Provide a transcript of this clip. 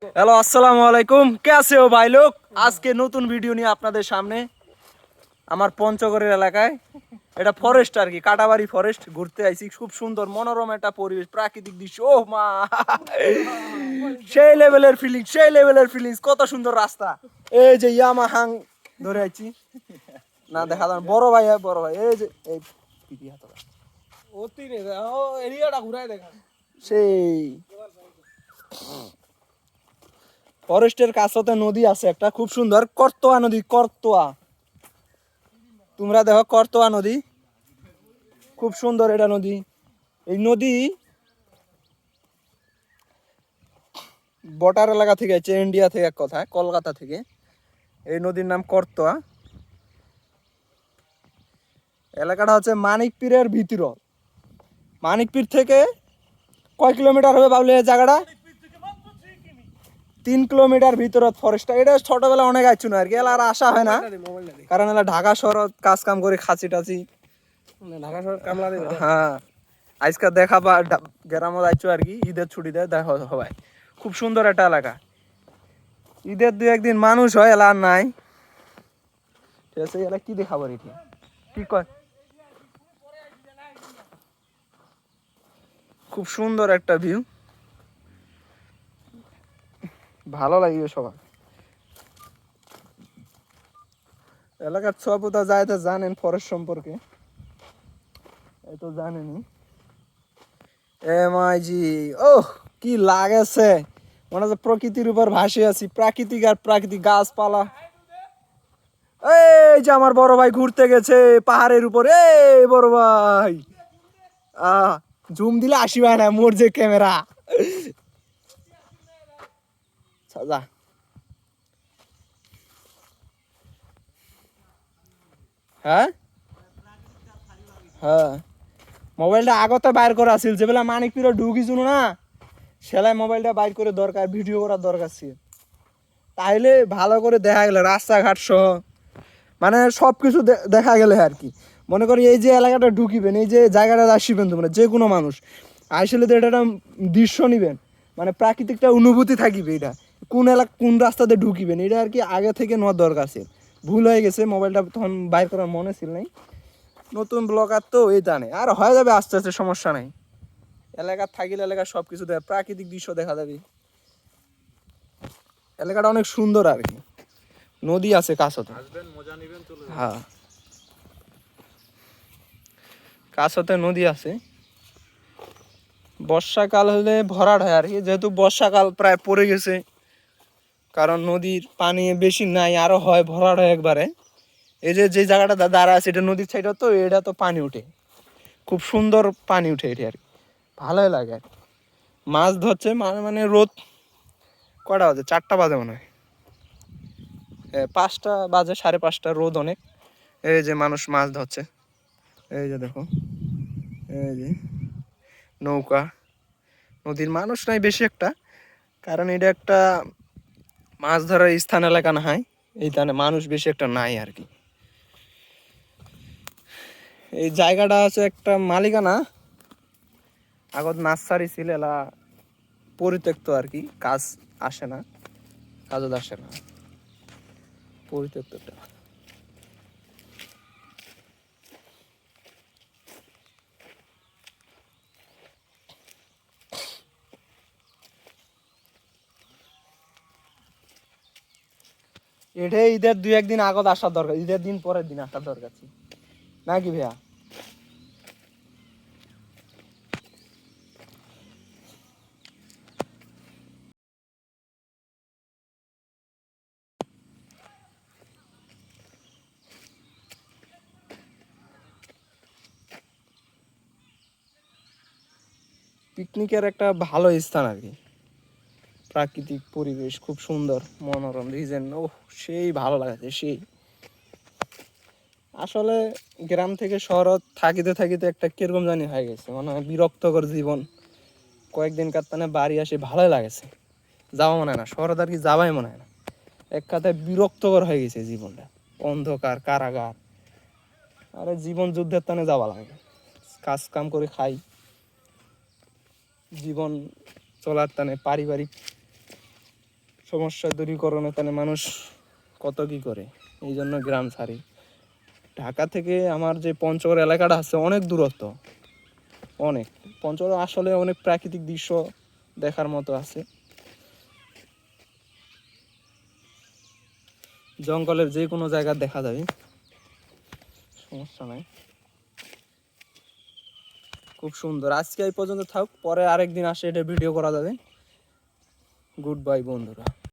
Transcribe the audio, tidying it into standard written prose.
Hello अस्सलाम वालेकुम, कैसे हो भाई लोग। आज के नतून ভিডিও নিয়ে আপনাদের সামনে আমার পঞ্চগড়ের এলাকায় এটা ফরেস্ট আর কি, কাটাবাড়ি ফরেস্ট ঘুরতে আইছি। খুব সুন্দর মনোরম একটা পরিবেশ, প্রাকৃতিক দৃশ্য। ও মা, সেই লেভেলের ফিলিংস, কত সুন্দর রাস্তা। এই যে ইয়ামাহাং ধরে আইছি না, দেখা যান বড় ভাই, বড় ভাই এই যে এই পিপি হাতটা ওতি রে ও এরিয়াটা ঘুরাই দেখা সেই ফরেস্টের কাছতে নদী আছে একটা খুব সুন্দর, করতোয়া নদী। করতোয়া, তোমরা দেখো করতোয়া নদী, খুব সুন্দর এটা নদী। এই নদী বর্ডার এলাকা থেকে আছে, ইন্ডিয়া থেকে, এক কথা কলকাতা থেকে। এই নদীর নাম করতোয়া। এলাকাটা হচ্ছে মানিকপীরের ভিতর। মানিকপীর থেকে কয় কিলোমিটার হবে বাবলি এই জায়গাটা? 3 কিলোমিটার ভিতরত ফরেস্টটা। এটা ছোটবেলা অনেক আইছু না আর কি, এলা আর আসা হয় না, কারণ এলা ঢাকা শহরত কাজ কাম করে খাচি টাচি। ঢাকা শহর কামলা দেবে। হ্যাঁ, আজকে দেখা বা গ্রামত আইছো আর কি, ঈদের ছুটিতে দেখা সবাই। খুব সুন্দর একটা এলাকা। ঈদের 2-1 দিন মানুষ হয়, এলা আর নাই। ঠিক আছে, এলা কি দেখাবো এটি, কি কয়? খুব সুন্দর একটা ভিউ, ভালো লাগবে সবার। এলাকার সবটা যায় তো জানেন ফরেস্ট সম্পর্কে, এই তো জানেনি। জি, ওহ কি লাগেছে, মনে হচ্ছে প্রকৃতির উপর ভাসে আছি। প্রাকৃতিক আর প্রাকৃতিক গাছপালা। এই যে আমার বড় ভাই ঘুরতে গেছে পাহাড়ের উপরে। এই বড় ভাই, জুম দিলে আসিবা না মোর যে ক্যামেরা। সাজা, হ্যাঁ হ্যাঁ, মোবাইলটা আগতে বাইর করা ছিল, যে বেলা মানিকপীরে ঢুকিছিল না, সেলাই মোবাইলটা বাইর করে দরকার, ভিডিও করার দরকার ছিল। তাইলে ভালো করে দেখা গেল রাস্তাঘাট সহ, মানে সব কিছু দেখা গেলে আর কি। মনে করি এই যে এলাকাটা ঢুকিবেন, এই যে জায়গাটা আসিবেন, তোমরা যে কোনো মানুষ আসলে তো এটা একটা দৃশ্য নিবেন, মানে প্রাকৃতিকটা অনুভূতি থাকিবে। এটা কোন এলাকা কোন রাস্তাতে ঢুকিবেন, এটা আর কি আগে থেকে নেওয়ার দরকার ছিল। ভুল হয়ে গেছে, মোবাইলটা তখন বাইর করার মনে ছিল নাই। নতুন ব্লগার তো এই জানে, আর হয়ে যাবে আস্তে আস্তে, সমস্যা নাই। এলাকা থাকিলে এলাকার সব কিছু দেখা, প্রাকৃতিক দৃশ্য দেখা যাবে। এলাকাটা অনেক সুন্দর আর কি, নদী আছে কাছতে। হ্যাঁ, কাছতে নদী আছে। বর্ষাকাল হলে ভরাট হয় আর কি, যেহেতু বর্ষাকাল প্রায় পড়ে গেছে, কারণ নদীর পানি বেশি নাই, আরো হয় ভরাট হয় একবারে। এই যে যে জায়গাটা দাঁড়া আছে, এটা নদীর সাইডে, তো এটা তো পানি উঠে, খুব সুন্দর পানি উঠে এটা আর কি, ভালোই লাগে আর কি। মাছ ধরছে মানে রোদ কটা বাজে, 4টা বাজে মনে হয়, 5টা বাজে, 5:30, রোদ অনেক। এই যে মানুষ মাছ ধরছে, এই যে দেখো, এই যে নৌকা। নদীর মানুষ নাই বেশি একটা, কারণ এটা একটা মাছ ধরার স্থান এলাকা না হয়, এইখানে মানুষ বেশি একটা নাই আর কি। এই জায়গাটা আছে একটা মালিকানা, আগত নার্সারি ছিল, এলা পরিত্যক্ত আর কি, কাজ আসে না, কাজও আসে না, পরিত্যক্ত একটা। এটাই ঈদের 2-1 দিন আগত আসার দরকার, ঈদের দিন পরের দিন আসার দরকার ছিল নাকি ভাইয়া? পিকনিকের একটা ভালো স্থান আর কি, প্রাকৃতিক পরিবেশ খুব সুন্দর, মনোরম রিজেন। ও সেই ভালো লাগছে সেই। আসলে গ্রাম থেকে শহরত থাকিতে থাকিতে একটা কিরকম জানি হয়ে গেছে, মনে হয় বিরক্তকর জীবন। কয়েকদিন কারতানে বাড়ি আসে ভালোই লাগেছে, যাওয়া মনে হয় না শহরত আর কি, যাওয়াই মনে হয় না। এক কথায় বিরক্তকর হয়ে গেছে জীবনটা, অন্ধকার কারাগার। আরে জীবন যুদ্ধের টানে যাওয়া লাগে, কাজ কাম করে খাই, জীবন চলার টানে পারিবারিক সমস্যা দূরীকরণে তাহলে মানুষ কত কি করে, এই জন্য গ্রাম ছাড়ি। ঢাকা থেকে আমার যে পঞ্চগড় এলাকাটা আছে অনেক দূরত্ব, অনেক। পঞ্চগড় আসলে অনেক প্রাকৃতিক দৃশ্য দেখার মতো আছে, জঙ্গলের যে কোনো জায়গা দেখা যাবে, সমস্যা নাই। খুব সুন্দর। আজকে এই পর্যন্ত থাক, পরে আরেকদিন আসে এটা ভিডিও করা যাবে। গুড বাই বন্ধুরা।